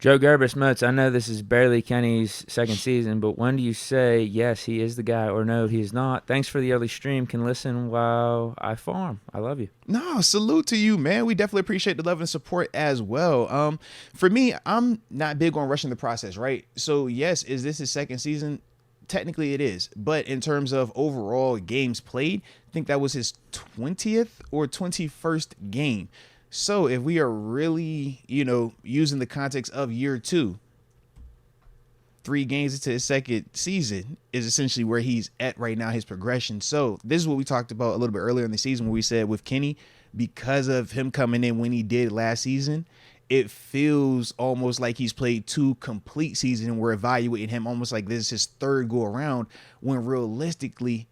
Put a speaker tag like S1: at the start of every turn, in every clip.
S1: Joe Gerber Smuts, I know this is barely Kenny's second season, but when do you say, yes, he is the guy, or no, he is not? Thanks for the early stream. Can listen while I farm. I love you.
S2: No, salute to you, man. We definitely appreciate the love and support as well. For me, I'm not big on rushing the process, right? So yes, is this his second season? Technically it is, but in terms of overall games played, I think that was his 20th or 21st game. So if we are really, using the context of year two, 3 games into his second season is essentially where he's at right now, his progression. So this is what we talked about a little bit earlier in the season, where we said with Kenny, because of him coming in when he did last season, it feels almost like he's played 2 complete seasons, and we're evaluating him almost like this is his third go around, when realistically,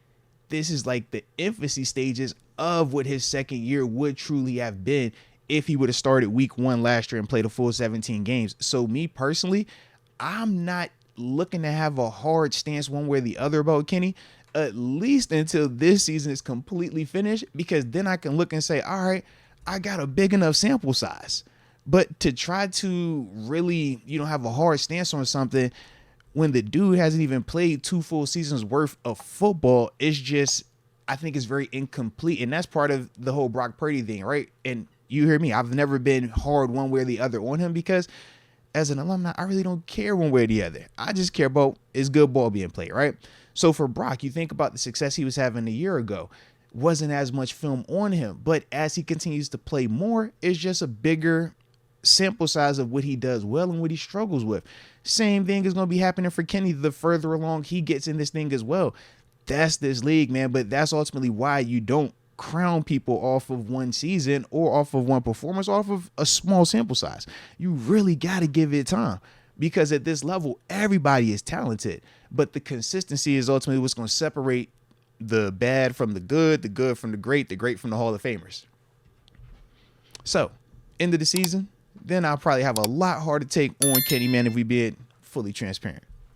S2: this is like the infancy stages of what his second year would truly have been if he would have started week 1 last year and played a full 17 games. So me personally, I'm not looking to have a hard stance one way or the other about Kenny, at least until this season is completely finished, because then I can look and say, all right, I got a big enough sample size. But to try to really, have a hard stance on something when the dude hasn't even played 2 full seasons worth of football, is just, I think it's very incomplete. And that's part of the whole Brock Purdy thing, right? And you hear me, I've never been hard one way or the other on him, because as an alumni, I really don't care one way or the other. I just care about is good ball being played, right? So for Brock, you think about the success he was having a year ago. Wasn't as much film on him, but as he continues to play more, it's just a bigger sample size of what he does well and what he struggles with. Same thing is going to be happening for Kenny the further along he gets in this thing as well. That's this league, man, but that's ultimately why you don't crown people off of one season or off of one performance, off of a small sample size. You really got to give it time, because at this level, everybody is talented, but the consistency is ultimately what's going to separate the bad from the good from the great from the Hall of Famers. So, end of the season, then I'll probably have a lot harder take on Kenny, man, if we being fully transparent.